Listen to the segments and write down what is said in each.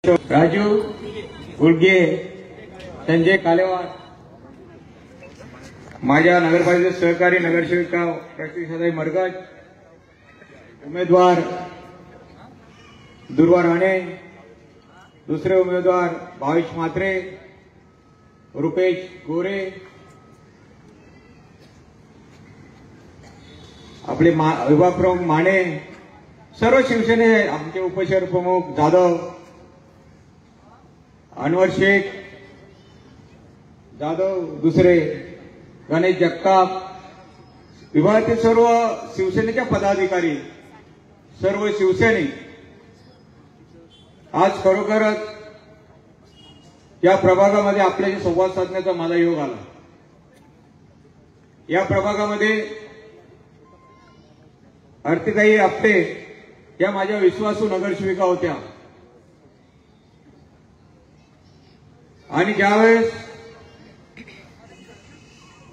राजू गुडगे, संजय कालेवार, माझ्या नगरपालिकेचे सहकारी नगरसेविका प्रतीक्षाताई मरगज, उमेदवार दुर्वा राणे, दुसरे उमेदवार भावेश म्हात्रे, रुपेश गोरे, आपले विभाग प्रमुख माने, सर्व शिवसेने, आमचे उपशहर प्रमुख जाधव, अनवर शेख जाधव, दुसरे गणेश जगताप, विभागातील सर्व शिवसेनेच्या पदाधिकारी, सर्व शिवसैनिक, आज खरोखरच या प्रभागामध्ये आपल्याशी संवाद साधण्याचा मला योग आला। या प्रभागामध्ये अर्थिताई आपटे या माझ्या विश्वासू नगरसेविका होत्या आणि ज्यावेळेस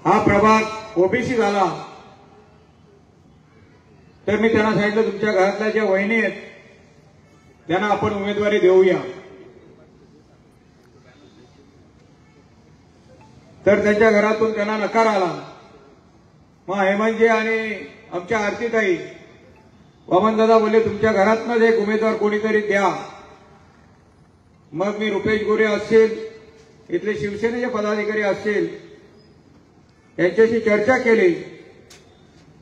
हा प्रभाग ओबीसी झाला तर मी त्यांना सांगितलं, तुमच्या घरातल्या ज्या वहिनी आहेत त्यांना आपण उमेदवारी देऊया। तर त्यांच्या घरातून त्यांना नकार आला। मग हेमंतजी आणि आमच्या आरतीताई वामनदादा बोलले, तुमच्या घरातनंच एक उमेदवार कोणीतरी द्या। मग मी रुपेश गोरे असतील, इथले शिवसेनेचे पदाधिकारी असतील, यांच्याशी चर्चा केली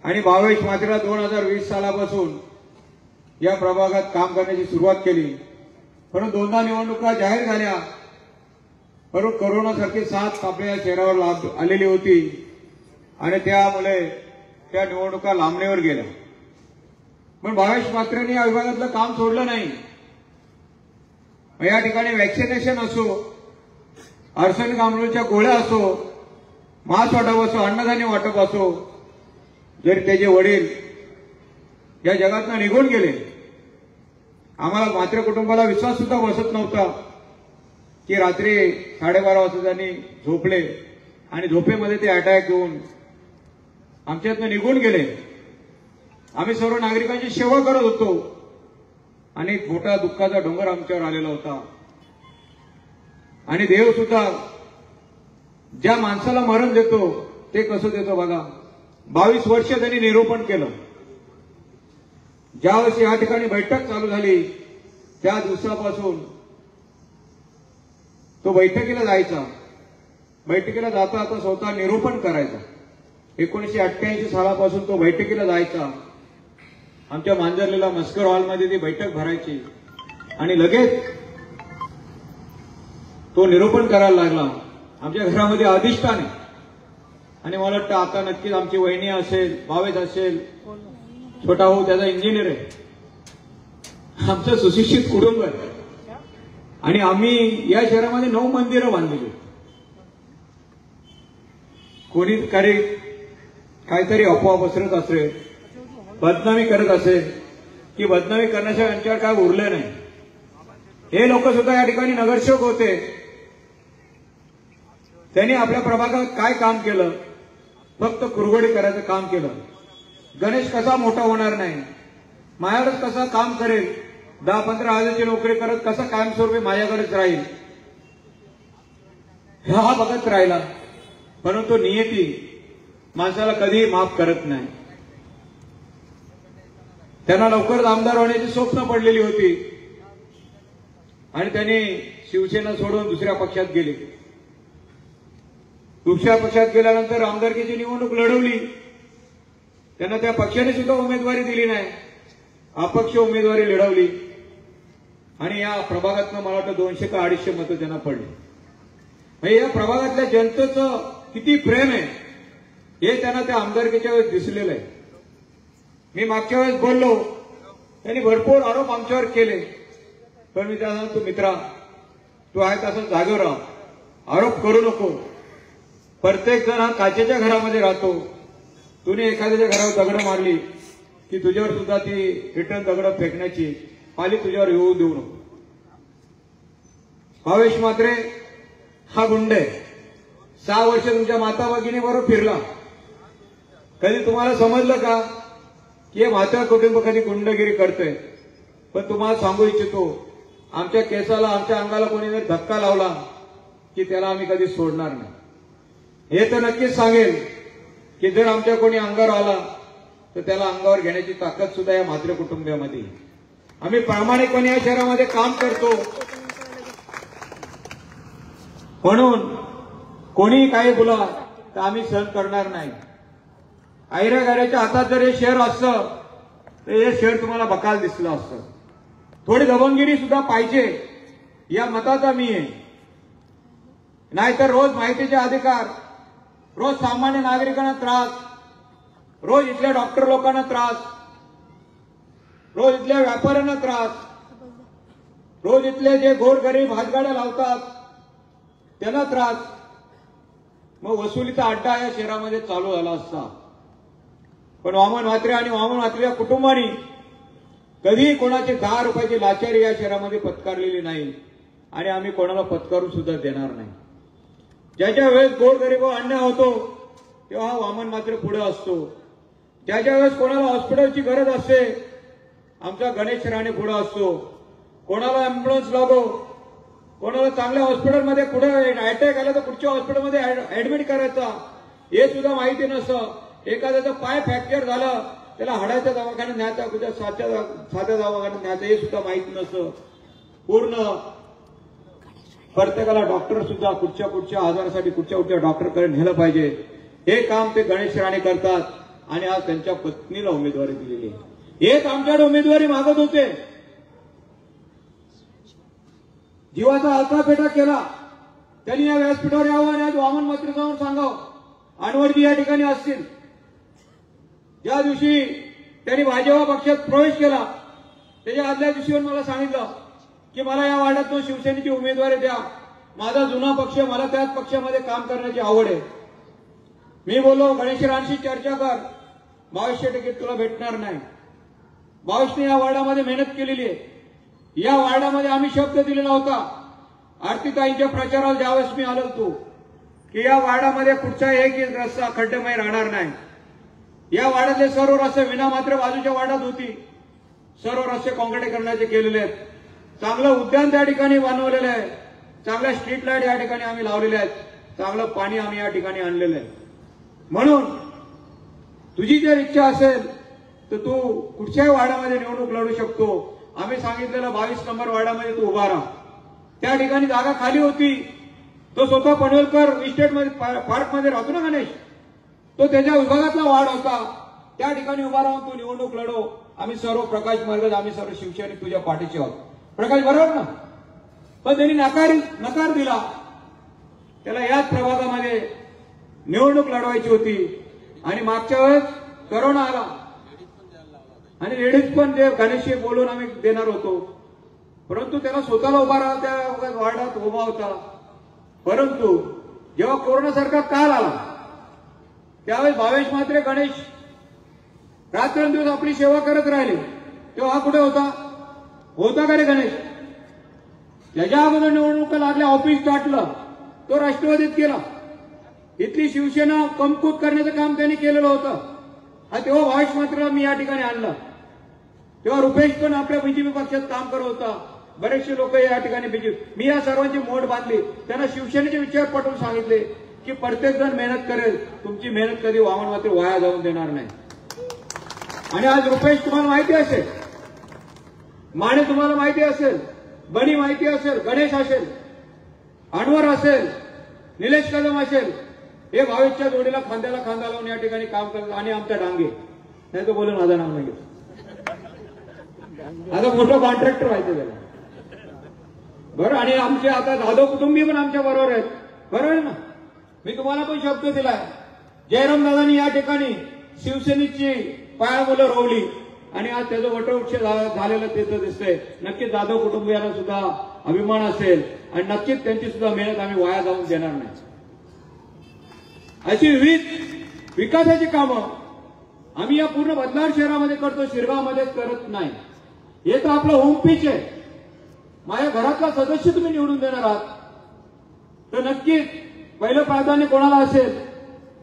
आणि भावेश म्हात्रेला 2020 सालापासून या प्रभागात काम करण्याची सुरुवात केली। परंतु दोनदा निवडणुका जाहीर झाल्या, परंतु कोरोनासारखी साथ आपल्या शहरावर आलेली होती आणि त्यामुळे त्या निवडणुका लांबणीवर गेल्या। पण भावेश म्हात्रेंनी या विभागातलं काम सोडलं नाही। या ठिकाणी वॅक्सिनेशन असो, आर्सेनिक आम्लाच्या गोळ्या असो, मास्क वाटप असो, अन्नधान्य वाटप असो, जरी त्याचे वडील या जगातनं निघून गेले, आम्हाला म्हात्रे कुटुंबाला विश्वास सुद्धा बसत नव्हता की रात्री 12:30 वाजता त्यांनी झोपले आणि झोपेमध्ये ते अटॅक येऊन आमच्यातनं निघून गेले। आम्ही सर्व नागरिकांची सेवा करत होतो आणि मोठा दुःखाचा डोंगर आमच्यावर आलेला होता। आणि देव सुद्धा ज्या माणसाला मरण देतो ते कसं देतो बघा। 22 वर्ष त्यांनी निरूपण केलं। ज्यावेळेस या ठिकाणी बैठक चालू झाली त्या दिवसापासून तो बैठकीला जायचा, बैठकीला जाता आता स्वतः निरूपण करायचा। 1988 सालापासून तो बैठकीला जायचा। आमच्या मांजरलेला मस्कर हॉलमध्ये ती बैठक भरायची आणि लगेच तो निरूपण करायला लागला। आमच्या घरामध्ये अधिष्ठान आहे आणि मला वाटतं आता नक्कीच आमची वहिनी असेल, भावेश असेल, छोटा भाऊ त्याचा इंजिनियर आहे, आमचं सुशिक्षित कुटुंब आहे आणि आम्ही या शहरामध्ये 9 मंदिरं बांधलेली। कोणी काहीतरी अफवा पसरत असेल, बदनामी करत असेल की बदनामी करण्याशिवाय यांच्यावर काय उरलं नाही। हे लोक सुद्धा या ठिकाणी नगरसेवक होते, त्यांनी आपल्या प्रभागात काय काम केलं? फक्त कुरघोडी करायचं काम केलं। गणेश कसा मोठा होणार नाही, माझ्याकडेच कसा काम करेल, 10-15 हजाराची नोकरी करत कसा कायमस्वरूपी माझ्याकडेच राहील, हा बघत राहिला। परंतु नियती माणसाला कधीही माफ करत नाही। त्यांना लवकरच आमदार होण्याची स्वप्न पडलेली होती आणि त्यांनी शिवसेना सोडून दुसऱ्या पक्षात गेले। दुसऱ्या पक्षात गेल्यानंतर आमदारकीची निवडणूक लढवली, त्यांना त्या पक्षाने सुद्धा उमेदवारी दिली नाही, अपक्ष उमेदवारी लढवली आणि या प्रभागातनं मला वाटतं 200 का 250 मतं त्यांना पडली। म्हणजे या प्रभागातल्या जनतेचं किती प्रेम आहे हे त्यांना त्या आमदारकीच्या वेळेस दिसलेलं आहे। मी मागच्या वेळेस बोललो, त्यांनी भरपूर आरोप आमच्यावर केले, पण मी त्यांना सांगतो, मित्रा तू आहे तसं जागेवर राहा, आरोप करू नको। प्रत्येक जण हा काचेच्या घरामध्ये राहतो, तुम्ही एखाद्याच्या घरावर दगड मारली की तुझ्यावर सुद्धा ती रिटर्न दगड फेकण्याची पाली तुझ्यावर येऊ देऊ नको। भावेश म्हात्रे हा गुंड आहे, 6 वर्ष तुमच्या माता भगिनीबरोबर फिरला। कधी तुम्हाला समजलं का की हे म्हात्रे कुटुंब कधी गुंडगिरी करतंय? पण तुम्हाला सांगू इच्छितो, आमच्या केसाला आमच्या अंगाला कोणी जर धक्का लावला की त्याला आम्ही कधी सोडणार नाही। हे तर नक्कीच सांगेल की जर आमच्या कोणी अंगावर आला तर त्याला अंगावर घेण्याची ताकद सुद्धा या म्हात्रे कुटुंबियामध्ये। आम्ही प्रामाणिकपणे या शहरामध्ये काम करतो, म्हणून कोणी काही बोला तर आम्ही सहन करणार नाही। ऐऱ्यागाऱ्याच्या हातात जर हे शहर असतं तर हे शहर तुम्हाला बकाल दिसलं असतं। थोडी दबंगगिरी सुद्धा पाहिजे या मताचा मी आहे, नाहीतर रोज माहितीचे अधिकार, रोज सामान्य नागरिकांना त्रास, रोज इथल्या डॉक्टर लोकांना त्रास, रोज इथल्या व्यापाऱ्यांना त्रास, रोज इथले जे गोरगरीब हातगाड्या लावतात त्यांना त्रास। मग वसुलीचा अड्डा या शहरामध्ये चालू झाला असता, पण वामन म्हात्रे आणि वामन म्हात्रेच्या कुटुंबाने कधी कोणाची 10 रुपयाची लाचारी या शहरामध्ये पत्कारलेली नाही आणि आम्ही कोणाला पत्कारू सुद्धा देणार नाही। ज्याच्या वेळेस गोरगरिबावर अन्याय होतो तेव्हा वामन म्हात्रे पुढे असतो, ज्याच्या वेळेस कोणाला हॉस्पिटलची गरज असते आमचा गणेश राणे पुढे असतो, कोणाला अँब्युलन्स लागो, कोणाला चांगल्या हॉस्पिटलमध्ये पुढे अटॅक आला तर पुढच्या हॉस्पिटलमध्ये ऍडमिट करायचा हे सुद्धा माहिती नसतं। एखाद्याचा पाय फ्रॅक्चर झालं त्याला हाडाच्या दवाखान्यात न्यायचा, कुठल्या साध्या दवाखान्यात न्यायचं हे सुद्धा माहिती नसतं। पूर्ण प्रत्येकाला डॉक्टर सुद्धा कुठच्या आजारासाठी कुठच्या डॉक्टरकडे नेलं पाहिजे हे काम ते गणेश राणे करतात आणि आज त्यांच्या पत्नीला उमेदवारी दिलेली आहे। हेच आमच्याकडे उमेदवारी मागत होते, जीवाचा अल्पापेटा केला त्यांनी या व्यासपीठावर यावं आणि आज वामन म्हात्रे जाऊन सांगावं। अनवरजी या ठिकाणी असतील, ज्या दिवशी त्यांनी भाजपा पक्षात प्रवेश केला त्याच्या आदल्या दिवशीवर मला सांगितलं की मला या वार्डातून शिवसेनेची उमेदवारी द्या, माझा जुना पक्ष, मला त्याच पक्षामध्ये काम करण्याची आवड आहे। मी बोललो गणेश राणशी चर्चा कर, 2200 तिकीट तुला भेटणार नाही। 22ने या वार्डामध्ये मेहनत केलेली आहे, या वार्डामध्ये आम्ही शब्द दिलेला होता आरतीताईंच्या प्रचाराला ज्यावेळेस मी आलो होतो की या वार्डामध्ये कुठचा एक रस्ता खड्डेमय राहणार नाही। या वार्डातले सर्व रस्ते विना मात्र बाजूच्या वार्डात होती, सर्व रस्ते काँक्रिटीकरणाचे केलेले आहेत, चांगलं उद्यान त्या ठिकाणी बनवलेलं आहे, चांगल्या स्ट्रीट लाईट या ठिकाणी आम्ही लावलेल्या आहेत, चांगलं पाणी आम्ही या ठिकाणी आणलेलं आहे। म्हणून तुझी जर इच्छा असेल तर तू कुठच्याही वार्डामध्ये निवडणूक लढू शकतो। आम्ही सांगितलेलं 22 नंबर वार्डामध्ये तू उभा राहा, त्या ठिकाणी जागा खाली होती, तो स्वतः पनवेलकर इस्टेटमध्ये पार्कमध्ये राहतो ना गणेश, तो त्याच्या विभागातला वार्ड होता, त्या ठिकाणी उभा राहून तू निवडणूक लढो। आम्ही सर्व प्रकाश मार्ग, आम्ही सर्व शिवसैनिक तुझ्या पाठीचे आहोत। प्रकाश बरोबर ना? पण त्यांनी नकार दिला, त्याला याच प्रभागामध्ये निवडणूक लढवायची होती आणि मागच्या वेळेस करोना आला आणि लेडीज पण ते गणेशशी बोलून आम्ही देणार होतो, परंतु त्याला स्वतःला उभा राहा त्या वार्डात उभा होता। परंतु जेव्हा कोरोनासारखा काळ आला त्यावेळेस भावेश म्हात्रे गणेश रात्रंदिवस आपली सेवा करत राहिले, तेव्हा हा कुठे होता का रे गणेश? ज्याच्या अगोदर निवडणुका लागल्या ऑफिस टाटलं तो राष्ट्रवादीत गेला, इथली शिवसेना कमकुवत करण्याचं काम त्यांनी केलेलं होतं। तेव्हा भावेश म्हात्रेला मी या ठिकाणी आणलं, तेव्हा रुपेश पण आपल्या बीजेपी पक्षात काम करत होता, बरेचसे लोक या ठिकाणी बीजेपी, मी या सर्वांची मोड बांधली, त्यांना शिवसेनेचे विचार पटवून सांगितले की प्रत्येक जण मेहनत करेल, तुमची मेहनत कधी वामन म्हात्रे वाया जाऊन देणार नाही। आणि आज रुपेश तुम्हाला माहिती असेल, माने तुम्हाला माहिती असेल, बनी माहिती असेल, गणेश असेल, अनवर असेल, निलेश कदम असेल, हे भावेशच्या जोडीला खांद्याला खांदा लावून या ठिकाणी काम करतात। आणि आमच्या डांगे, नाही तर बोलून माझं नाव नाही घेत, आता मोठं कॉन्ट्रॅक्टर व्हायचं त्याला बरं। आणि आमचे आता जाधव कुटुंबीय पण आमच्या बरोबर आहेत, बरोबर आहे ना? मी तुम्हाला पण शब्द दिलाय, जयराम दादांनी या ठिकाणी शिवसेनेची पायामुलं रोवली आणि आज त्याचं वटवृक्ष झालेलं तिथं दिसतंय। नक्कीच जाधव कुटुंबियांना सुद्धा अभिमान असेल आणि नक्कीच त्यांची सुद्धा मेहनत आम्ही वाया जाऊन देणार नाही। अशी विविध विकासाची कामं आम्ही या पूर्ण बदनावर शहरामध्ये करतो, शिरगावमध्ये करत नाही। हे तर आपलं होम पिच आहे, माझ्या घरातला सदस्य तुम्ही निवडून देणार आहात तर नक्कीच पहिलं प्राधान्य कोणाला असेल?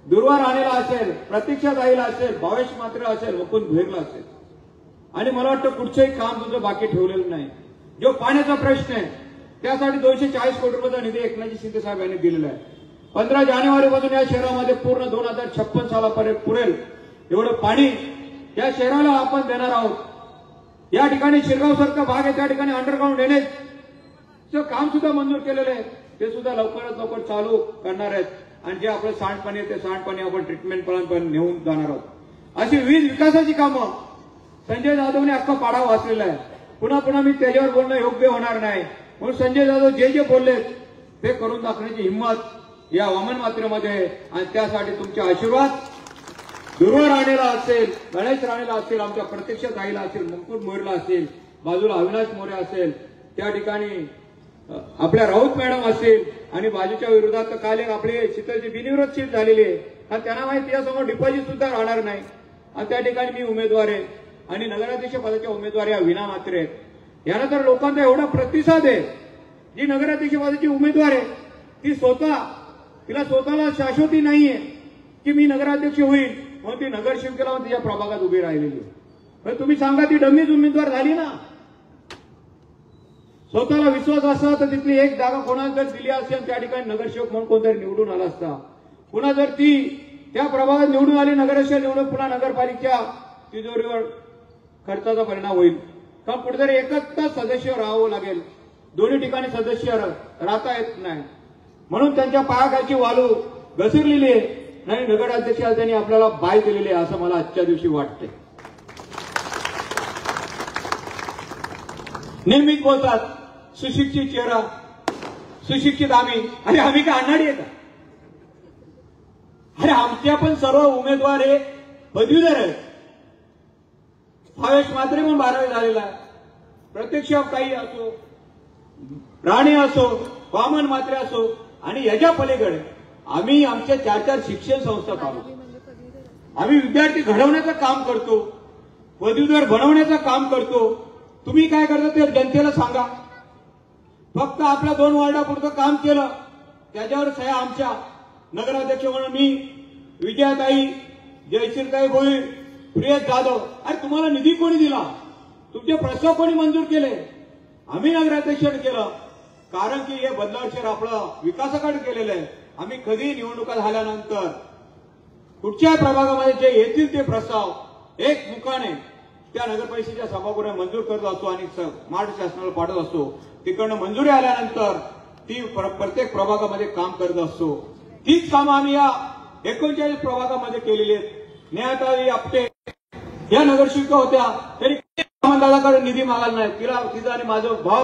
दुर्वा राणेला असेल, प्रतीक्षा ताईला असेल, भावेश म्हात्रे असेल, मुकुंद भोईरला असेल। आणि मला वाटतं कुठचंही काम तुझं बाकी ठेवलेलं नाही। जो पाण्याचा प्रश्न आहे त्यासाठी 240 कोटी रुपयाचा निधी एकनाथ शिंदे साहेब यांनी दिलेला आहे. 15 जानेवारीपासून या शहरामध्ये पूर्ण 2056 सालापर्यंत पुरेल एवढं पाणी या शहराला आपण देणार आहोत. या ठिकाणी शिरगाव सारखा भाग आहे त्या ठिकाणी अंडरग्राऊंड ड्रेनेजचं काम सुद्धा मंजूर केलेलं आहे. ते सुद्धा लवकरात लवकर चालू करणार आहेत आणि जे आपलं सांडपाणी आहे ते सांडपाणी आपण ट्रीटमेंट प्लांट नेऊन जाणार आहोत. अशी विविध विकासाची कामं संजय जाधवने अख्खा पाडा वाचलेला आहे. पुन्हा पुन्हा मी त्याच्यावर बोलणं योग्य होणार नाही म्हणून संजय जाधव जे बोलले ते करून दाखवण्याची हिंमत या वामन मात्रेमध्ये आहे आणि त्यासाठी तुमचे आशीर्वाद दुर्वा राणेला असेल, गणेश राणेला असेल, आमच्या प्रत्यक्ष ताईला असेल, मुकुट मोरेला असेल, बाजूला अविनाश मोरे असेल, त्या ठिकाणी आपल्या राऊत मॅडम असेल आणि बाजूच्या विरोधात तर काल एक आपली शीतलची बिनविरोध सीट झालेली आहे कारण त्यांना माहिती यासमोर डिपॉझिट सुद्धा राहणार नाही आणि त्या ठिकाणी मी उमेदवार आहे आणि नगराध्यक्ष पदाच्या उमेदवार या विना मात्रे आहेत. याला तर लोकांचा एवढा प्रतिसाद आहे. जी नगराध्यक्ष पदाची उमेदवार आहे ती तिला स्वतःला शाश्वती नाहीये की मी नगराध्यक्ष होईल म्हणून ती नगरसेवकेला म्हणून तिच्या प्रभागात उभी राहिलेली आहे. तुम्ही सांगा ती डमीच उमेदवार झाली ना. स्वतःला विश्वास असता तर तिथली एक जागा कोणाला जर दिली असेल त्या ठिकाणी नगरसेवक म्हणून कोणतरी निवडून आला असता. पुन्हा जर ती त्या प्रभागात निवडून आली नगरसेवक निवडून पुन्हा नगरपालिकेच्या तिजोरीवर खर्चाचा परिणाम होईल कारण कुठेतरी एकच सदस्य राहावं लागेल. दोन्ही ठिकाणी सदस्य राहता येत नाही म्हणून त्यांच्या पायाखालची वालू घसरलेली आहे आणि नगराध्यक्षाला त्यांनी आपल्याला बाय दिलेली आहे असं मला आजच्या दिवशी वाटतंय. नेहमीच बोलतात सुशिक्षित चेहरा, सुशिक्षित आम्ही. अरे आम्ही काय अनाडी आहे का? अरे आमच्या पण सर्व उमेदवार हे पदवीधर आहेत. भावेश म्हात्रे पण 12वी झालेला आहे. प्रत्यक्ष काही असो, राणे असो, वामन म्हात्रे असो आणि याच्या पलीकडे आम्ही आमच्या 4 शिक्षण संस्था चालवतो. आम्ही विद्यार्थी घडवण्याचं काम करतो, पदवीधर बनवण्याचं काम करतो. तुम्ही काय करता ते जनतेला सांगा. फक्त आपल्या 2 वॉर्डापुरतं काम केलं त्याच्यावर सह्या आमच्या नगराध्यक्ष म्हणून मी, विजयाताई, जयश्रीताई भोईर, प्रियेश जाधव. अरे तुम्हाला निधी कोणी दिला? तुमचे प्रस्ताव कोणी मंजूर केले? आम्ही नगराध्यक्षाने केलं कारण की हे बदलाव शहर आपलं विकासाकडे केलेलं आहे. आम्ही कधी निवडणुका झाल्यानंतर कुठच्या प्रभागामध्ये जे येतील ते प्रस्ताव एक मुखाने त्या नगरपरिषदेच्या सभागृहात मंजूर करत असतो आणि महाराष्ट्र शासनाला पाठवत असतो. तिकडनं मंजुरी आल्यानंतर ती प्रत्येक प्रभागामध्ये काम करत असतो. तीच कामं आम्ही या 39 प्रभागामध्ये केलेली आहेत. नेहाताई आपटे या नगरसेविका होत्या तरी दादाकडे निधी मागायला नाही. तिचा आणि माझा भाव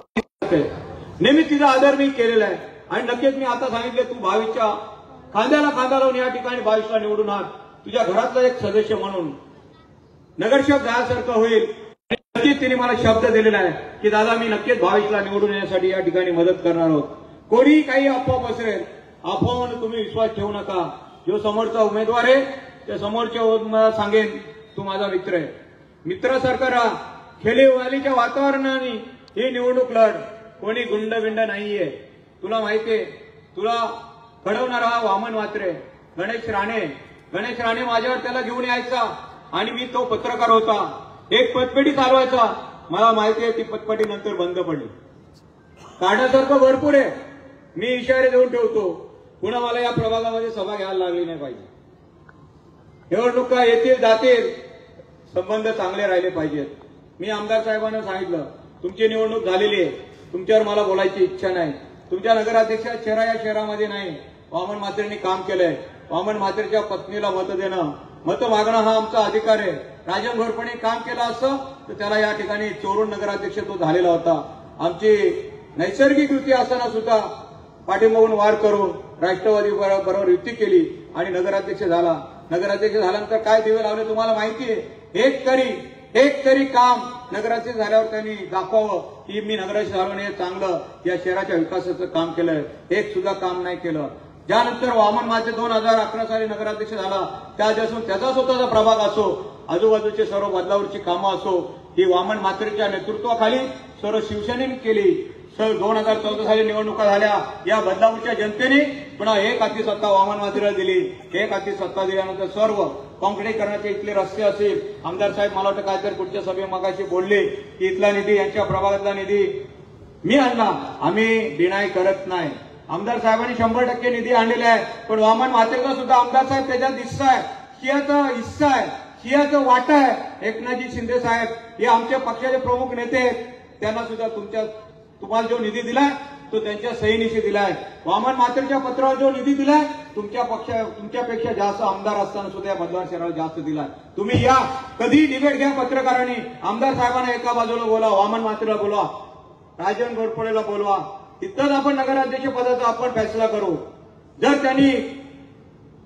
नेहमी तिचा आदर मी केलेला आहे आणि नक्कीच मी आता सांगितले तू 22च्या खांद्याला खांदा लावून या ठिकाणी 22ला निवडून आण. तुझ्या घरातला एक सदस्य म्हणून नगरसेवक जाण्यासारखं होईल. नक्कीच तिने मला शब्द दिलेला आहे की दादा मी नक्कीच 22ला निवडून येण्यासाठी या ठिकाणी मदत करणार आहोत. कोणी काही अफवा पसरेल, अफवावर तुम्ही विश्वास ठेवू नका. जो समोरचा उमेदवार आहे त्या समोरच्या मला सांगेन तू माझा मित्र आहे. मित्रासारखा राहा. खेळीवालीच्या वातावरणाने ही निवडणूक लढ. कोणी गुंडबिंड नाहीये. तुला माहितीये तुला घडवणारा हा वामन म्हात्रे, गणेश राणे माझ्यावर त्याला घेऊन यायचा आणि मी तो पत्रकार होता. एक पतपेढी चालवायचा. मला माहिती आहे ती पतपेढी नंतर बंद पडली. काढण्यासारखं भरपूर आहे. मी इशारे देऊन ठेवतो. पुन्हा मला या प्रभागामध्ये सभा घ्यायला लागली नाही पाहिजे. निवडणुका येतील जातील, संबंध चांगले राहिले पाहिजेत. मी आमदार साहेबांना सांगितलं तुमची निवडणूक झालेली आहे, तुमच्यावर मला बोलायची इच्छा नाही. तुमच्या नगराध्यक्षा चेहरा या शहरामध्ये नाही. वामन म्हात्रेंनी काम केलंय. वामन म्हात्रेच्या पत्नीला मत देणं, मत मागणं हा आमचा अधिकार आहे. राजन घोरपणे काम केलं असतं तर त्याला या ठिकाणी चोरून नगराध्यक्ष तो झालेला होता. आमची नैसर्गिक युती असताना सुद्धा पाठीमागून वार करून राष्ट्रवादी बरोबर युती केली आणि नगराध्यक्ष झाला. नगराध्यक्ष झाल्यानंतर काय दिवे लावले तुम्हाला माहिती आहे. एक तरी काम नगराध्यक्ष झाल्यावर त्यांनी दाखवावं की मी नगराध्यक्ष झालो आणि चांगलं या शहराच्या विकासाचं काम केलंय. एक सुद्धा काम नाही केलं. ज्यानंतर वामन म्हात्रे 2011 साली नगराध्यक्ष झाला त्यापासून त्याचा स्वतःचा प्रभाग असो, आजूबाजूचे सर्व बदलावरची कामं असो, ही वामन म्हात्रेच्या नेतृत्वाखाली सर्व शिवसेनेने केली. 2014 साली निवडणुका झाल्या. या बदलापूरच्या जनतेने पुन्हा एक हाती सत्ता वामन म्हात्रेला दिली. एक हाती सत्ता दिल्यानंतर सर्व काँक्रिटीकरणाचे इथले रस्ते असेल, आमदार साहेब मला वाटतं काहीतरी पुढच्या सभे मगाशी बोलले की इथला निधी यांच्या प्रभागातला निधी मी आणला, आम्ही डिनाय करत नाही. आमदार साहेबांनी 100% निधी आणलेला आहे, पण वामन म्हात्रेचा सुद्धा आमदार साहेब त्याच्यात हिस्सा आहे, सिंहाचा हिस्सा आहे, सिंहाचं वाटा आहे. एकनाथजी शिंदे साहेब हे आमच्या पक्षाचे प्रमुख नेते आहेत, त्यांना सुद्धा तुम्हाला जो निधी दिलाय तो त्यांच्या सहीनिशी दिलाय. वामन म्हात्रेच्या पत्रावर जो निधी दिलाय तुमच्यापेक्षा जास्त आमदार असताना सुद्धा या बदलाव शहराला जास्त दिलाय. तुम्ही या, कधी डिबेट घ्या पत्रकारांनी, आमदार साहेबांना एका बाजूला बोला, वामन म्हात्रेला बोलवा, राजन घोरपडेला बोलवा, तिथंच आपण नगराध्यक्ष पदाचा आपण फैसला करू. जर त्यांनी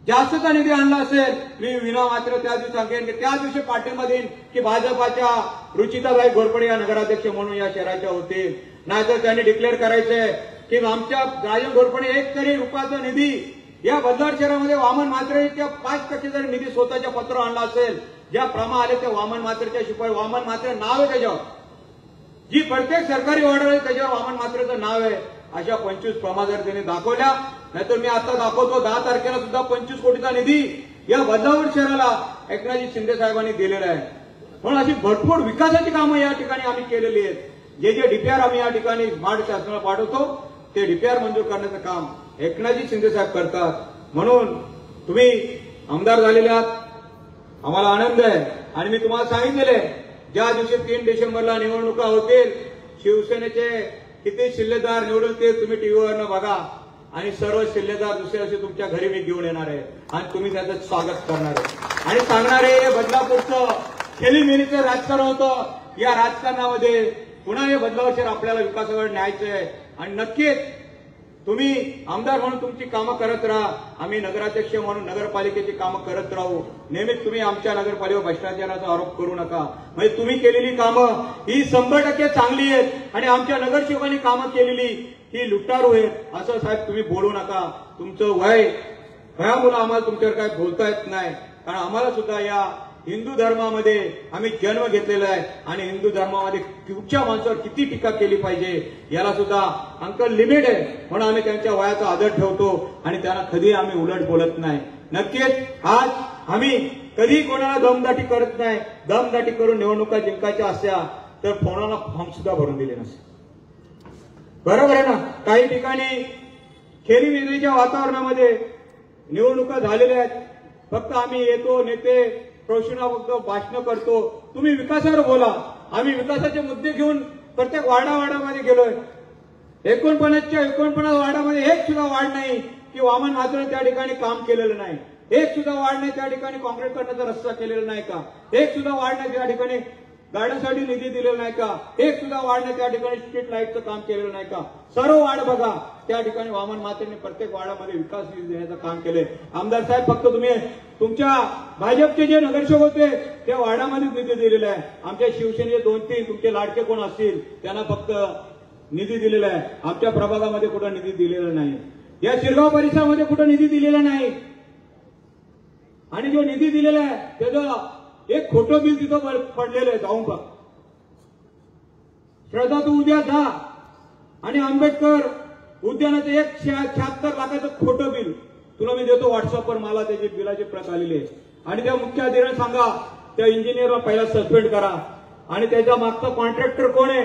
जास्तचा निधी आणला असेल, मी विना मात्र त्या दिवशी सांगेन की त्या दिवशी पाठिंबा देईन की भाजपाच्या रुचिताबाई घोरपडे या नगराध्यक्ष म्हणून या शहराच्या होतील. नाहीतर त्यांनी डिक्लेअर करायचंय की आमच्या राजन घोरपडे 1 कोटी रुपयाचा निधी या बदलाड शहरामध्ये वामन म्हात्रेच्या 5% जर निधी स्वतःच्या पत्र आणला असेल, ज्या प्रमा आले त्या वामन म्हात्रेच्या शिवाय, वामन म्हात्रे नाव आहे त्याच्यावर, जी प्रत्येक सरकारी ऑर्डर आहे त्याच्यावर वामन म्हात्रेचं नाव आहे. अशा 25 प्रमा जर त्यांनी दाखवल्या, नाहीतर मी आता दाखवतो 10 तारखेला सुद्धा 25 कोटीचा निधी या बदलापूर शहराला एकनाथजी शिंदे साहेबांनी दिलेला आहे. म्हणून अशी भरपूर विकासाची कामं या ठिकाणी आम्ही केलेली आहेत. जे डीपीआर आम्ही या ठिकाणी माड शासनाला पाठवतो ते डीपीआर मंजूर करण्याचं काम एकनाथजी शिंदे साहेब करतात. म्हणून तुम्ही आमदार झालेले आहात, आम्हाला आनंद आहे. आणि मी तुम्हाला सांगितलेले, ज्या दिवशी 3 डिसेंबरला निवडणुका होतील, शिवसेनेचे किती शिल्लेदार निवडून ते तुम्ही टीव्हीवरनं बघा, आणि सर्व शिल्लेदार दुसऱ्या दिवशी तुमच्या घरी मी घेऊन येणार आहे आणि तुम्ही त्याचं स्वागत करणार आहे आणि सांगणार आहे हे बदलापूरचं खेलीमेलीचं राजकारण होतं. या राजकारणामध्ये पुन्हा हे बदलापूर शहर आपल्याला विकासाकडे न्यायचं आहे. आणि नक्कीच तुम्ही आमदार म्हणून तुमची कामं करत राहा, आम्ही नगराध्यक्ष म्हणून नगरपालिकेची कामं करत राहू. नेहमीच तुम्ही आमच्या नगरपालिकेवर भ्रष्टाचाराचा आरोप करू नका. म्हणजे तुम्ही केलेली कामं ही 100% चांगली आहेत आणि आमच्या नगरसेवकांनी कामं केलेली ही लुटारू आहे असं साहेब तुम्ही बोलू नका. तुमचं वयामुळे आम्हाला तुमच्यावर काय बोलता येत नाही, कारण आम्हाला सुद्धा या हिंदू धर्मामध्ये आम्ही जन्म घेतलेला आहे आणि हिंदू धर्मामध्ये कुठच्या माणसावर किती टीका केली पाहिजे याला सुद्धा अंकल लिमिट आहे. म्हणून आम्ही त्यांच्या वयाचा आदर ठेवतो आणि त्यांना कधी आम्ही उलट बोलत नाही. नक्कीच आज आम्ही कधी कोणाला दमदाटी करत नाही. दमदाटी करून निवडणुका जिंकायच्या असत्या तर कोणाला फॉर्म सुद्धा भरून दिले नसते. बरोबर आहे ना. काही ठिकाणी खेरीमेलीच्या वातावरणामध्ये निवडणुका झालेल्या आहेत. फक्त आम्ही येतो, नेते प्रौशना फक्त भाषण करतो. तुम्ही विकासावर बोला. आम्ही विकासाचे मुद्दे घेऊन प्रत्येक वाडावाडामध्ये गेलोय. 49 वार्डामध्ये एक सुद्धा वार्ड नाही की वामन म्हात्रे त्या ठिकाणी काम केलेलं नाही. एक सुद्धा वार्ड नाही त्या ठिकाणी काँक्रीट करण्याचा रस्ता केलेला नाही का. एक सुद्धा वार्ड नाही त्या ठिकाणी गार्डनसाठी निधी दिलेला नाही का. एक सुद्धा वार्ड नाही त्या ठिकाणी स्ट्रीट लाईटचं काम केलेलं नाही का. सर्व वार्ड बघा त्या ठिकाणी वामन म्हात्रेने प्रत्येक वार्डामध्ये विकास निधी देण्याचं काम केलंय. आमदार साहेब फक्त तुम्ही तुमच्या भाजपचे जे नगरसेवक होते त्या वार्डामध्येच निधी दिलेला आहे. आमच्या शिवसेनेचे 2-3 तुमचे लाडके कोण असतील त्यांना फक्त निधी दिलेला आहे. आमच्या प्रभागामध्ये कुठं निधी दिलेला नाही. या शिरगाव परिसरामध्ये कुठं निधी दिलेला नाही. आणि जो निधी दिलेला आहे त्याचं एक खोटं बिल तिथं पडलेलं आहे. जाऊन बघ श्रद्धा, तू उद्या जा आणि आंबेडकर उद्यानाचं 176 लाखाचं खोटं बिल तुला मी देतो व्हॉट्सअपवर. मला त्याची बिलाची प्रत आलेली आहे. आणि त्या मुख्य अधिकाऱ्याला सांगा त्या इंजिनियरला पहिला सस्पेंड करा आणि त्याच्या मागचा कॉन्ट्रॅक्टर कोण आहे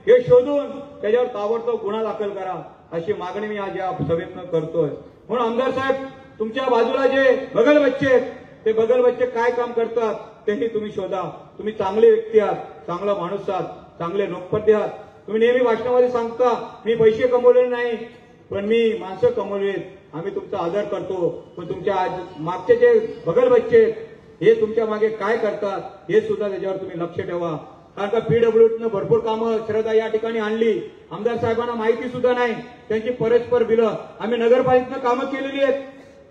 हे शोधून त्याच्यावर ताबडतोब गुन्हा दाखल करा. अशी मागणी मी आज या सभेतनं करतोय. म्हणून आमदार साहेब तुमच्या बाजूला जे बगल बच्चे आहेत ते बगल बच्चे काय काम करतात तेही तुम्ही शोधा. तुम्ही चांगले व्यक्ती आहात, चांगला माणूस आहात, चांगले लोकपती आहात. तुम्ही नेहमी भाषणामध्ये सांगता मी पैसे कमवले नाही पण मी माणसं कमवलेत. आम्ही तुमचा आदर करतो. पण तुमच्या आज मागचे जे बगल बच्चे हे तुमच्या मागे काय करतात हे सुद्धा त्याच्यावर तुम्ही लक्ष ठेवा. कारण का पीडब्ल्यूडीनं भरपूर कामं श्रद्धा या ठिकाणी आणली. आमदार साहेबांना माहिती सुद्धा नाही त्यांची परस्पर बिलं आम्ही नगरपालिकेनं कामं केलेली आहेत.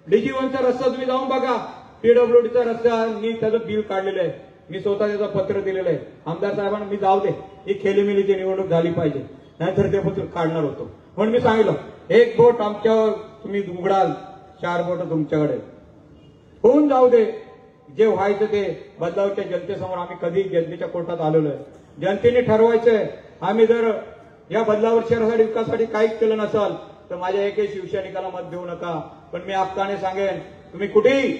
DG1चा रस्ता तुम्ही जाऊन बघा. पीडब्ल्यूडीचा रस्ता मी त्याचं बिल काढलेलं आहे. मी स्वतः त्याचं पत्र दिलेलं आहे. आमदार साहेबांना मी जाऊ दे ही खेलीमेलीची निवडणूक झाली पाहिजे नाहीतर ते पत्र काढणार होतो. म्हणून मी सांगितलं 1 बोट आमच्यावर तुम्ही उघडाल 4 बोट तुमच्याकडे होऊन जाऊ दे. जे व्हायचं ते बदलावच्या जनतेसमोर आम्ही कधी जनतेच्या कोर्टात आलेलो आहे. जनतेने ठरवायचंय. आम्ही जर या बदलावर शहरासाठी विकासासाठी काहीच केलं नसाल तर माझ्या एकही शिवसैनिकाला मत देऊ नका. पण मी हक्काने सांगेन तुम्ही कुठेही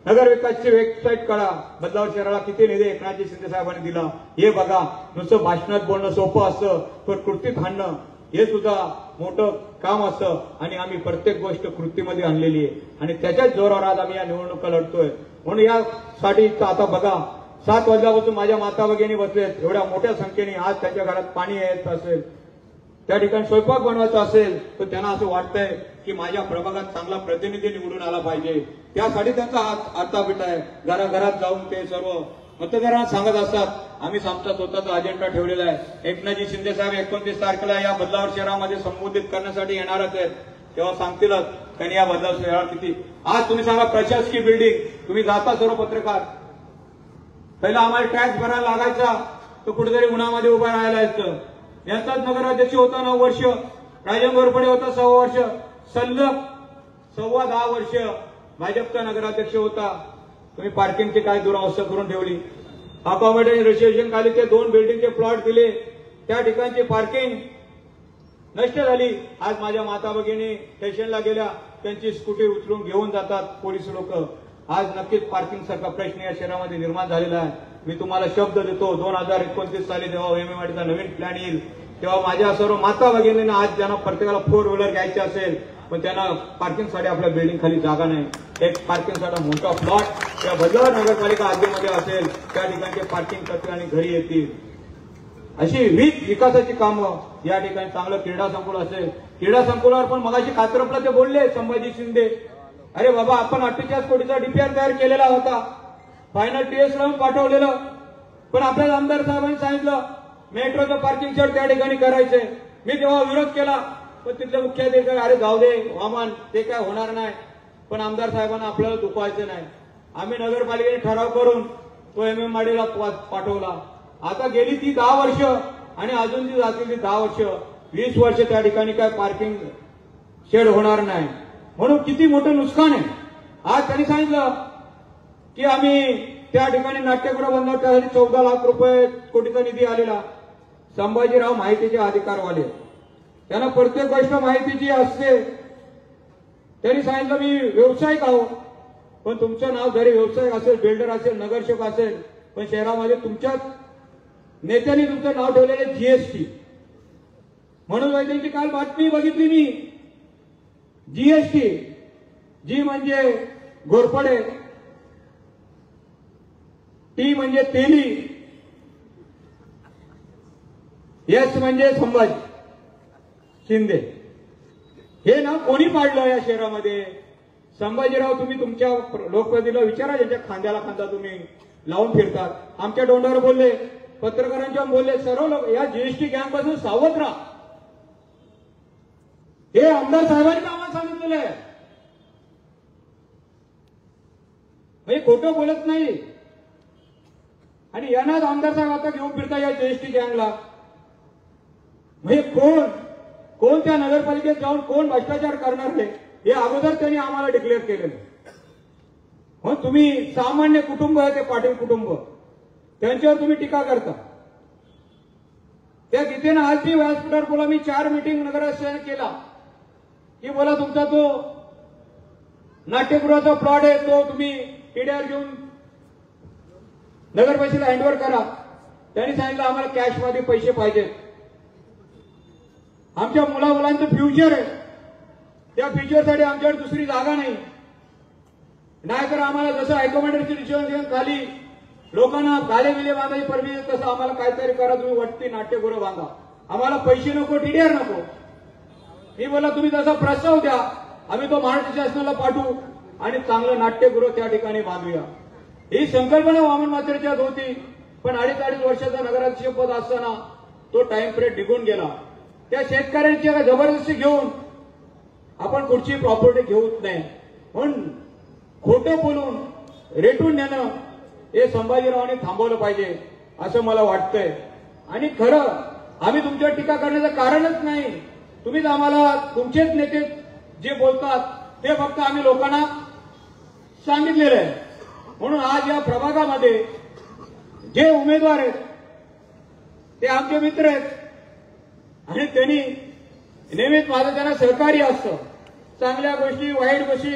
नगर विकासची वेबसाईट काढा, बदलाव शहराला किती निधी एकनाथजी शिंदे साहेबांनी दिला हे बघा. नुसतं भाषणात बोलणं सोपं असतं, पण कृतीत आणणं हे सुद्धा मोठं काम असतं. आणि आम्ही प्रत्येक गोष्ट कृतीमध्ये आणलेली आहे आणि त्याच्याच जोरावर आज आम्ही या निवडणुका लढतोय. म्हणून यासाठी आता बघा 7 वाजल्यापासून माझ्या माता भगिनी बसलेत एवढ्या मोठ्या संख्येने. आज त्यांच्या घरात पाणी येत असेल, त्या ठिकाणी स्वयंपाक बनवायचा असेल, तर त्यांना असं वाटतंय की माझ्या प्रभागात चांगला प्रतिनिधी निवडून आला पाहिजे. त्यासाठी त्यांचा हात आतापिटा आहे. घराघरात जाऊन ते सर्व मतदारांना सांगत असतात. आम्ही आमचा स्वतःचा अजेंडा ठेवलेला आहे. एकनाथजी शिंदे साहेब 29 तारखेला या बदलावर शहरामध्ये संबोधित करण्यासाठी येणारच आहेत. तेव्हा सांगतीलच त्यांनी या बदलाव शहरात किती. आज तुम्ही सांगा प्रशासकीय बिल्डिंग, तुम्ही जाता सर्व पत्रकार, पहिला आम्हाला टॅक्स भरायला लागायचा तर कुठेतरी उन्हामध्ये उभा राहायला यायचं. यांचाच नगराध्यक्ष होता 9 वर्ष, राजन घोरपडे होता 6 वर्ष, सलग 10.25 वर्ष भाजपचा नगराध्यक्ष होता. तुम्ही पार्किंगची काय दुरावस्था करून ठेवली. अकॉमोडेशन रजिस्ट्रेशन खाली ते 2 बिल्डिंगचे प्लॉट दिले, त्या ठिकाणची पार्किंग नष्ट झाली. आज माझ्या माता भगिनी स्टेशनला गेल्या, त्यांची स्कूटी उचलून घेऊन जातात पोलीस लोक. आज नक्कीच पार्किंग सारखा प्रश्न या शहरामध्ये निर्माण झालेला आहे. मी तुम्हाला शब्द देतो 2029 साली जेव्हा एमएमआरडीचा नवीन प्लॅन येईल तेव्हा माझ्या सर्व माता भगिनींना, आज ज्यांना प्रत्येकाला 4 व्हीलर घ्यायचे असेल पण त्यांना पार्किंगसाठी आपल्या बिल्डिंग खाली जागा नाही, एक पार्किंगसाठी मोठा प्लॉट या बदलावर नगरपालिका हद्दीमध्ये असेल, त्या ठिकाणी पार्किंग करतील आणि घरी येतील. अशी विविध विकासाची कामं या ठिकाणी. चांगलं क्रीडा संकुल असेल, क्रीडा संकुलावर पण मगाशी कात्रपला ते बोलले संभाजी शिंदे, अरे बाबा आपण 48 कोटीचा डीपीआर तयार केलेला होता, फायनल टीएस लावून पाठवलेलं, पण आपल्याला आमदार साहेबांनी सांगितलं मेट्रोचं पार्किंग शेड त्या ठिकाणी करायचंय. मी तेव्हा विरोध केला, पण तिथले मुख्याधिकारी अरे जाऊ दे वामन, ते काय होणार नाही. पण आमदार साहेबांना आपल्याला दुखवायचं नाही. आम्ही नगरपालिकेने ठराव करून तो एमएमआरडीला पाठवला. आता गेली ती 10 वर्ष आणि अजून ती जातील ती 10 वर्ष, 20 वर्ष त्या ठिकाणी काय पार्किंग शेड होणार नाही. म्हणून किती मोठं नुकसान आहे. आज त्यांनी सांगितलं की आम्ही त्या ठिकाणी नाट्यगृह बांधणार, त्यासाठी 14 लाख रुपये कोटीचा निधी आलेला. संभाजीराव माहितीचे अधिकारवाले, त्यांना प्रत्येक गोष्ट माहितीची असते. त्यांनी सांगितलं मी व्यावसायिक आहो, पण तुमचं नाव जरी व्यावसायिक असेल, बिल्डर असेल, नगरसेवक असेल, पण शहरामध्ये तुमच्याच नेत्यांनी तुमचं नाव ठेवलेलं जीएसटी. म्हणून त्यांची काल बातमी बघितली मी, जीएसटी, जी म्हणजे घोरपडे, टी म्हणजे तेली, एस म्हणजे संभाजी शिंदे. हे नाव कोणी पाडलं या शहरामध्ये? संभाजीराव, तुम्ही तुमच्या लोकप्रतिनिधीला विचारा, ज्याच्या खांद्याला खांदा तुम्ही लावून फिरतात. आमच्या तोंडावर बोलले, पत्रकारांच्या बोलले, सर्व लोक या जीएसटी गँग पासून सावध राहा. हे आमदार साहेबांनी आम्हाला सांगितलेलं आहे. म्हणजे खोटं बोलत नाही. आणि यांनाच आमदार साहेब आता घेऊन फिरता या जीएसटी गँगला. म्हणजे कोण त्या नगरपालिकेत जाऊन कोण भ्रष्टाचार करणार आहे हे अगोदर त्यांनी आम्हाला डिक्लेअर केलेलं. मग तुम्ही सामान्य कुटुंब आहे ते पाटील कुटुंब, त्यांच्यावर तुम्ही टीका करता. त्या गीतेनं आज ती व्यासपीठावर बोला, मी 4 मीटिंग नगराध्यक्षाने केला की बोला तुमचा तो नाट्यगृहाचा प्लॉट आहे तो तुम्ही टीडीआर घेऊन नगरपालिकेला हँडओव्हर करा. त्यांनी सांगितलं आम्हाला कॅशमध्ये पैसे पाहिजेत. आमच्या मुलांचं फ्युचर आहे, त्या फ्युचरसाठी आमच्याकडे दुसरी जागा नाही. नाहीतर आम्हाला जसं अकोमोडेशन रिजर्वेशन खाली लोकांना गाले बिले बांधायची परमिशन, तसं आम्हाला काहीतरी करा, तुम्ही वरती नाट्यगृह बांधा. आम्हाला पैसे नको, टीडीआर नको. मी बोला तुम्ही तसा प्रस्ताव द्या, आम्ही तो महाराष्ट्र शासनाला पाठवू आणि चांगलं नाट्यगृह त्या ठिकाणी बांधूया. ही संकल्पना वामन म्हात्रेच्यात होती. पण 2.5 वर्षाचा नगराध्यक्ष पद असताना तो टाइम पिरियड निघून गेला. त्या शेतकऱ्यांची जबरदस्ती घेऊन आपण कुठची प्रॉपर्टी घेऊच नाही. म्हणून खोटं बोलून रेटून नेणं हे संभाजीरावांनी थांबवलं पाहिजे असं मला वाटतंय. आणि खरं आम्ही तुमच्यावर टीका करण्याचं कारणच नाही. तुम्हीच आम्हाला तुमचेच नेते जे बोलतात ते फक्त आम्ही लोकांना सांगितलेलं आहे. म्हणून आज या प्रभागामध्ये जे उमेदवार आहेत ते आमचे मित्र आहेत आणि त्यांनी नेहमीच माझं त्यांना सहकार्य असतं. चांगल्या गोष्टी, वाईट गोष्टी,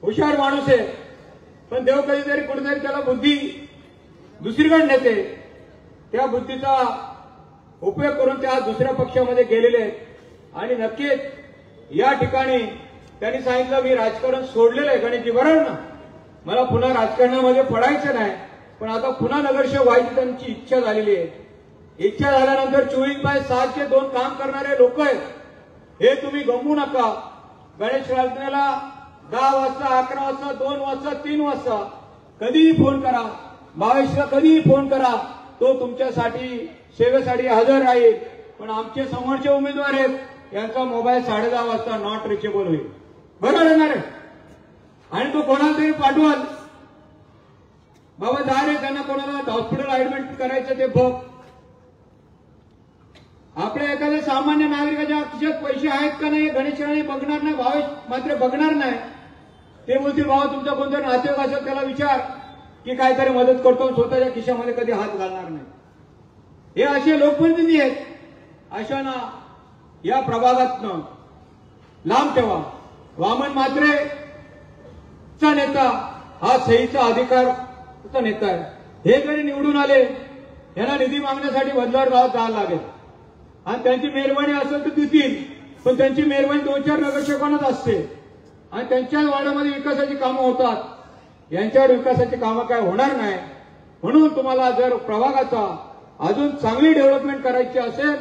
हुशार माणूस आहे. पण देव कधीतरी कुठेतरी त्याला बुद्धी दुसरीकडे नेते. त्या बुद्धीचा उपयोग करून त्या दुसऱ्या पक्षामध्ये गेलेले आहेत आणि नक्कीच या ठिकाणी त्यांनी सांगितलं मी राजकारण सोडलेलं आहे. गणेशजी बरोबर ना, मला पुन्हा राजकारणामध्ये पडायचं नाही, पण आता पुन्हा नगरसेवक व्हायची त्यांची इच्छा झालेली आहे. इच्छा झाल्यानंतर 24/7 2 काम करणारे लोक आहेत, हे तुम्ही गमवू नका. गणेश राजनेला 10 वाजता, 11 वाजता, 2 वाजता, 3 वाजता कधीही फोन करा, भावेशला कधीही फोन करा, तो तुमच्यासाठी सेवेसाठी हजर राहील. पण आमचे समोरचे उमेदवार आहेत, यांचा मोबाईल 10:30 वाजता नॉट रिचेबल होईल. बरोबर येणार आहे आणि तो कोणाला तरी पाठवाल, बाबा जा रे, त्यांना कोणाला हॉस्पिटल ऍडमिट करायचं ते बघ. आपल्या एखाद्या सामान्य नागरिकाच्या खिशात पैसे आहेत का नाही गणेश राणे बघणार नाही, भावेश मात्र बघणार नाही. ते बोलतील बाबा तुमचा कोणतरी नातेवाईक असेल त्याला विचार की काहीतरी मदत करतो, स्वतःच्या खिशामध्ये कधी हात घालणार नाही. हे असे लोकप्रतिनिधी आहेत. अशांना या प्रभागातनं लांब ठेवा. वामन म्हात्रे चा नेता हा सहीचा अधिकारचा नेता आहे. हे जरी निवडून आले, यांना निधी मागण्यासाठी बदलावर गावात जायला लागेल आणि त्यांची मेहरबानी असेल तर देतील, पण त्यांची मेहरबानी 2-4 नगरसेवकांनाच असते आणि त्यांच्या वार्डामध्ये विकासाची कामं होतात. यांच्यावर विकासाची कामं काय होणार नाही. म्हणून तुम्हाला जर प्रभागाचा अजून चांगली डेव्हलपमेंट करायची असेल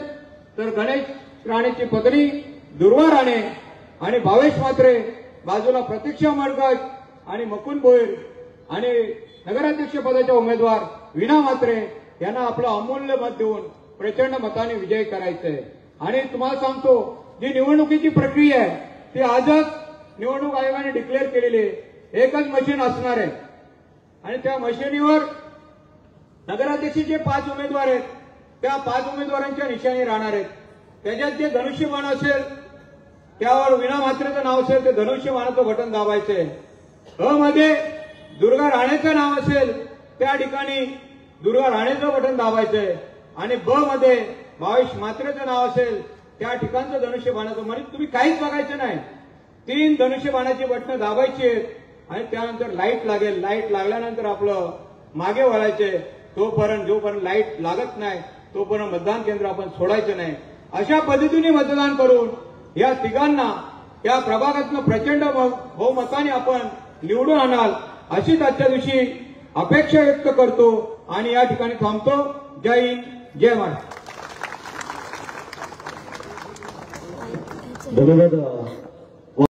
तर गणेश राणेची पत्नी दुर्वा राणे आणि भावेश म्हात्रे बाजूला प्रतीक्षा मडगज आणि मुकुंद भोईर आणि नगराध्यक्ष पदाच्या उमेदवार वीणा म्हात्रे यांना आपलं अमूल्य मत देऊन प्रचंड मताने विजय करायचंय. आणि तुम्हाला सांगतो, जी निवडणुकीची प्रक्रिया आहे ती आजच निवडणूक आयोगाने डिक्लेअर केलेली आहे. एकच मशीन असणार आहे आणि त्या मशिनीवर नगराध्यक्षाचे 5 उमेदवार आहेत, त्या 5 उमेदवारांच्या निशाणी राहणार आहेत. त्याच्यात जे धनुष्यबाण असेल त्यावर वीणा म्हात्रेचं नाव असेल ते धनुष्यबाणाचं बटन दाबायचंय. अ मध्ये दुर्गा राणेचं नाव असेल त्या ठिकाणी दुर्गा राणेचं बटन दाबायचंय आणि ब मध्ये भावेश म्हात्रेचं नाव असेल त्या ठिकाणचं धनुष्यबाणाचं. म्हणजे तुम्ही काहीच बघायचं नाही, 3 धनुष्यबाणाची बटणं दाबायची आहेत आणि त्यानंतर लाईट लागेल. लाईट लागल्यानंतर आपलं मागे वळायचे. जोपर्यंत लाईट लागत नाही तोपर्यंत मतदान केंद्र आपण सोडायचं नाही. अशा पद्धतीने मतदान करून या तिघांना या प्रभागातनं प्रचंड बहुमताने आपण निवडून आणाल अशीच आजच्या दिवशी अपेक्षा व्यक्त करतो आणि या ठिकाणी थांबतो. जय हिंद, जय महाराष्ट्र. धन्यवाद.